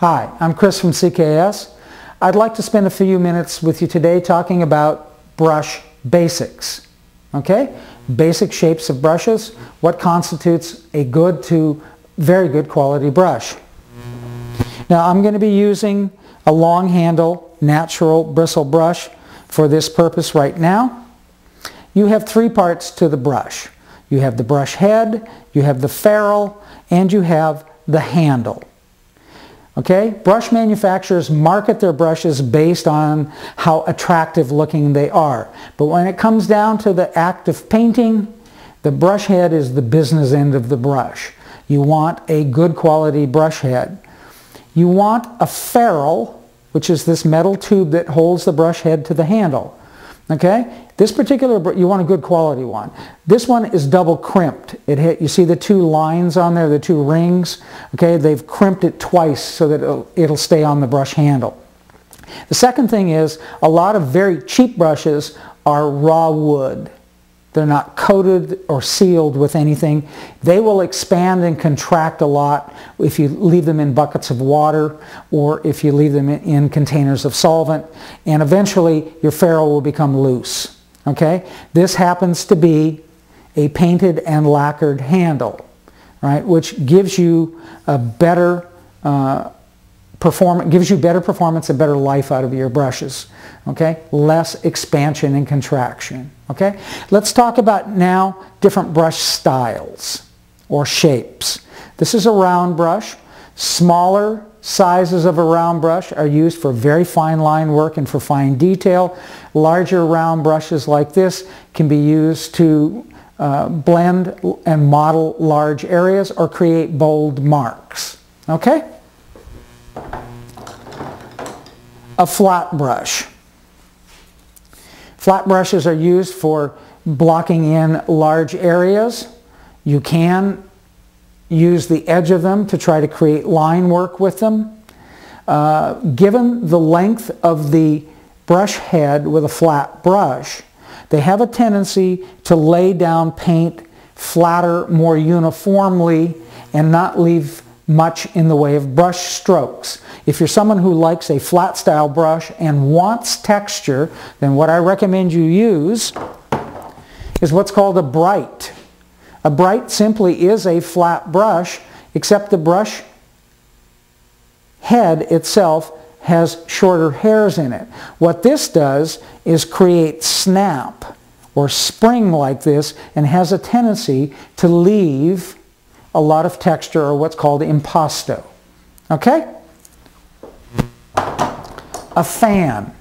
Hi, I'm Chris from CKS. I'd like to spend a few minutes with you today talking about brush basics. Okay? Basic shapes of brushes, what constitutes a good to very good quality brush. Now I'm going to be using a long handle natural bristle brush for this purpose right now. You have three parts to the brush. You have the brush head, you have the ferrule, and you have the handle. Okay? Brush manufacturers market their brushes based on how attractive looking they are. But when it comes down to the act of painting, the brush head is the business end of the brush. You want a good quality brush head. You want a ferrule, which is this metal tube that holds the brush head to the handle. Okay? This particular, you want a good quality one. This one is double crimped. You see the two lines on there, the two rings? Okay, they've crimped it twice so that it'll stay on the brush handle. The second thing is, a lot of very cheap brushes are raw wood. They're not coated or sealed with anything. They will expand and contract a lot if you leave them in buckets of water or if you leave them in containers of solvent, and eventually your ferrule will become loose. Okay? This happens to be a painted and lacquered handle, right, which gives you a better performance and better life out of your brushes. Okay? Less expansion and contraction. Okay? Let's talk about now different brush styles or shapes. This is a round brush. Smaller sizes of a round brush are used for very fine line work and for fine detail. Larger round brushes like this can be used to blend and model large areas or create bold marks. Okay? A flat brush. Flat brushes are used for blocking in large areas. You can use the edge of them to try to create line work with them. Given the length of the brush head with a flat brush, they have a tendency to lay down paint flatter, more uniformly, and not leave much in the way of brush strokes. If you're someone who likes a flat style brush and wants texture, then what I recommend you use is what's called a bright. A bright simply is a flat brush, except the brush head itself has shorter hairs in it. What this does is create snap or spring like this, and has a tendency to leave a lot of texture, or what's called impasto. Okay? A fan.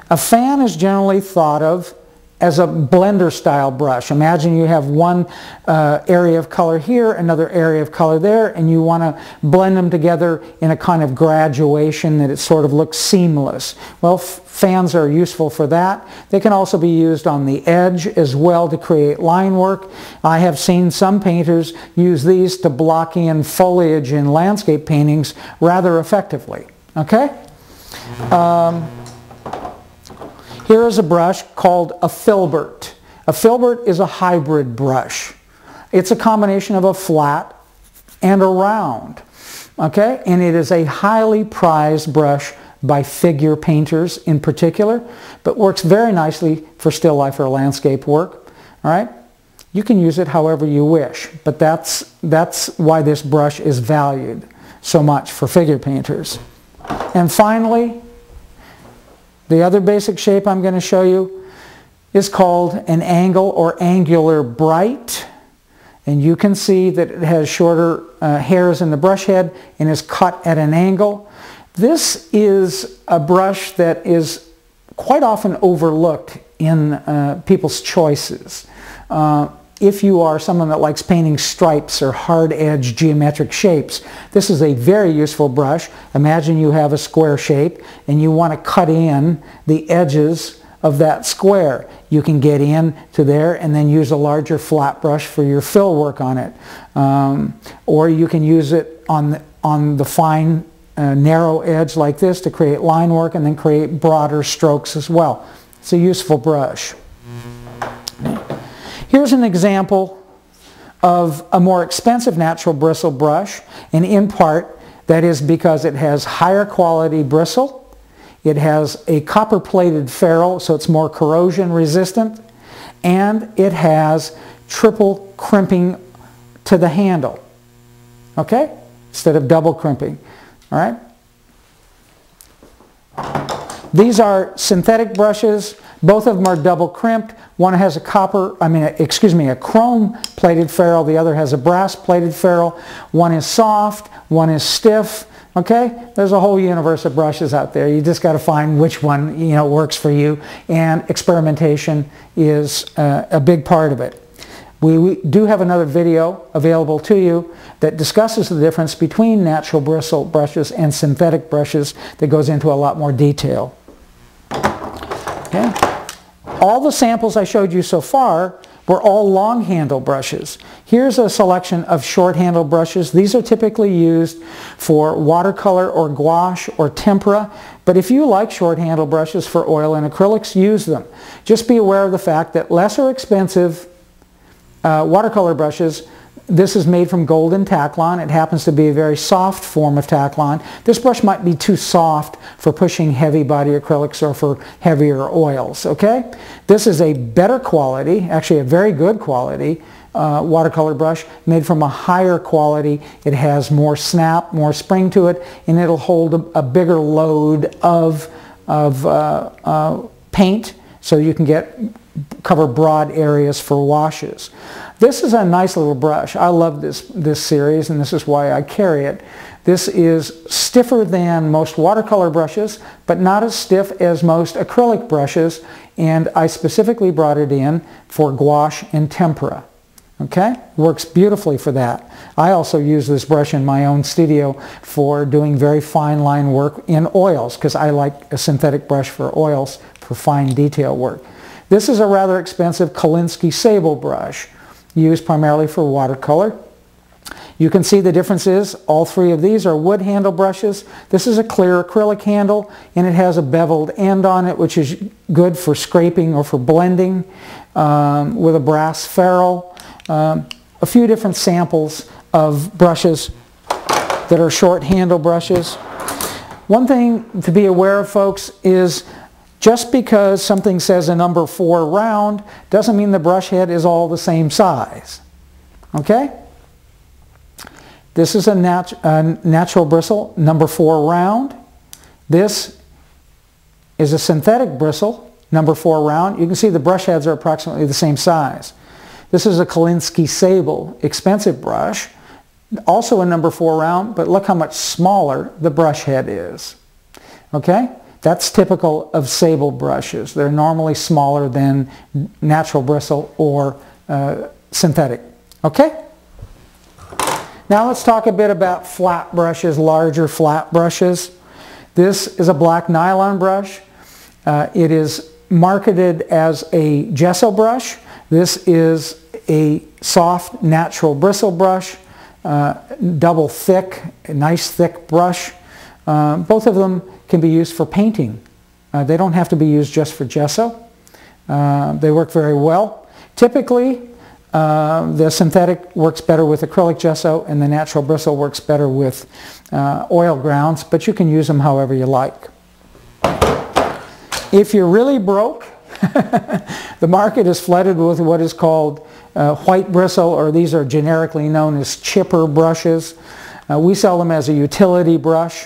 A fan is generally thought of as a blender style brush. Imagine you have one area of color here, another area of color there, and you want to blend them together in a kind of graduation that it sort of looks seamless. Well, fans are useful for that. They can also be used on the edge as well to create line work. I have seen some painters use these to block in foliage in landscape paintings rather effectively. Okay? Here is a brush called a filbert. A filbert is a hybrid brush. It's a combination of a flat and a round. Okay? And it is a highly prized brush by figure painters in particular, but works very nicely for still life or landscape work. All right? You can use it however you wish, but that's why this brush is valued so much for figure painters. And finally, the other basic shape I'm going to show you is called an angle or angular bright. And you can see that it has shorter hairs in the brush head and is cut at an angle. This is a brush that is quite often overlooked in people's choices. If you are someone that likes painting stripes or hard-edged geometric shapes, this is a very useful brush. Imagine you have a square shape and you want to cut in the edges of that square. You can get in to there and then use a larger flat brush for your fill work on it. Or you can use it on the fine narrow edge like this to create line work and then create broader strokes as well. It's a useful brush. Here's an example of a more expensive natural bristle brush, and in part That is because it has higher quality bristle, it has a copper plated ferrule so it's more corrosion resistant, and it has triple crimping to the handle, okay, instead of double crimping. All right. These are synthetic brushes. Both of them are double crimped. One has a chrome plated ferrule. The other has a brass plated ferrule. One is soft, one is stiff. Okay, there's a whole universe of brushes out there. You just got to find which one works for you, and experimentation is a big part of it. We do have another video available to you that discusses the difference between natural bristle brushes and synthetic brushes that goes into a lot more detail. Okay. All the samples I showed you so far were all long handle brushes. Here's a selection of short handle brushes. These are typically used for watercolor or gouache or tempera, but if you like short handle brushes for oil and acrylics, use them. Just be aware of the fact that lesser expensive watercolor brushes, this is made from golden Taklon. It happens to be a very soft form of Taklon. This brush might be too soft for pushing heavy body acrylics or for heavier oils, okay? This is a better quality, actually a very good quality watercolor brush made from a higher quality. It has more snap, more spring to it, and it'll hold a bigger load of paint so you can cover broad areas for washes. This is a nice little brush. I love this series, and this is why I carry it. This is stiffer than most watercolor brushes, but not as stiff as most acrylic brushes, and I specifically brought it in for gouache and tempera. Okay? Works beautifully for that. I also use this brush in my own studio for doing very fine line work in oils, because I like a synthetic brush for oils for fine detail work. This is a rather expensive Kolinsky sable brush, used primarily for watercolor. You can see the differences. All three of these are wood handle brushes. This is a clear acrylic handle, and it has a beveled end on it, which is good for scraping or for blending, with a brass ferrule. A few different samples of brushes that are short handle brushes. One thing to be aware of, folks, is just because something says a number 4 round doesn't mean the brush head is all the same size. Okay? This is a natural bristle, number 4 round. This is a synthetic bristle, number 4 round. You can see the brush heads are approximately the same size. This is a Kolinsky sable, expensive brush, also a number 4 round, but look how much smaller the brush head is. Okay? That's typical of sable brushes. They're normally smaller than natural bristle or synthetic. Okay? Now let's talk a bit about flat brushes, larger flat brushes. This is a black nylon brush. It is marketed as a gesso brush. This is a soft natural bristle brush, double thick, a nice thick brush. Both of them can be used for painting. They don't have to be used just for gesso. They work very well. Typically, the synthetic works better with acrylic gesso, and the natural bristle works better with oil grounds, but you can use them however you like. If you're really broke, the market is flooded with what is called white bristle, or these are generically known as chipper brushes. We sell them as a utility brush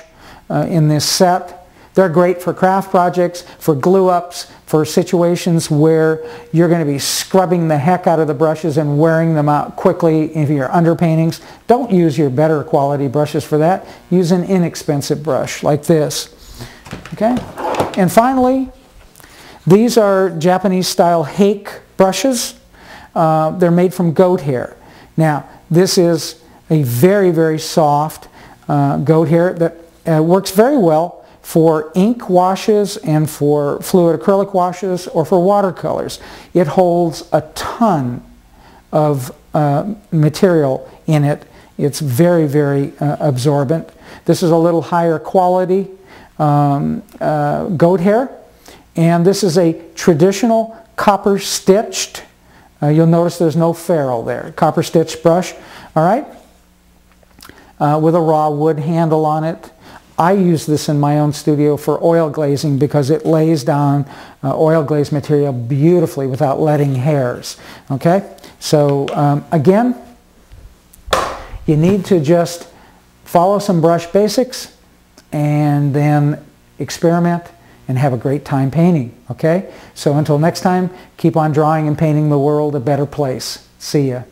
in this set. They're great for craft projects, for glue-ups, for situations where you're going to be scrubbing the heck out of the brushes and wearing them out quickly if you're underpaintings. Don't use your better quality brushes for that. Use an inexpensive brush like this. Okay? And finally, these are Japanese-style hake brushes. They're made from goat hair. Now, this is a very, very soft goat hair that works very well for ink washes and for fluid acrylic washes or for watercolors. It holds a ton of material in it. It's very, very absorbent. This is a little higher quality goat hair, and this is a traditional copper stitched. You'll notice there's no ferrule there. Copper stitched brush. All right. with a raw wood handle on it. I use this in my own studio for oil glazing because it lays down oil glaze material beautifully without letting hairs. Okay, so again, you need to just follow some brush basics and then experiment and have a great time painting. Okay, so until next time, keep on drawing and painting the world a better place. See ya.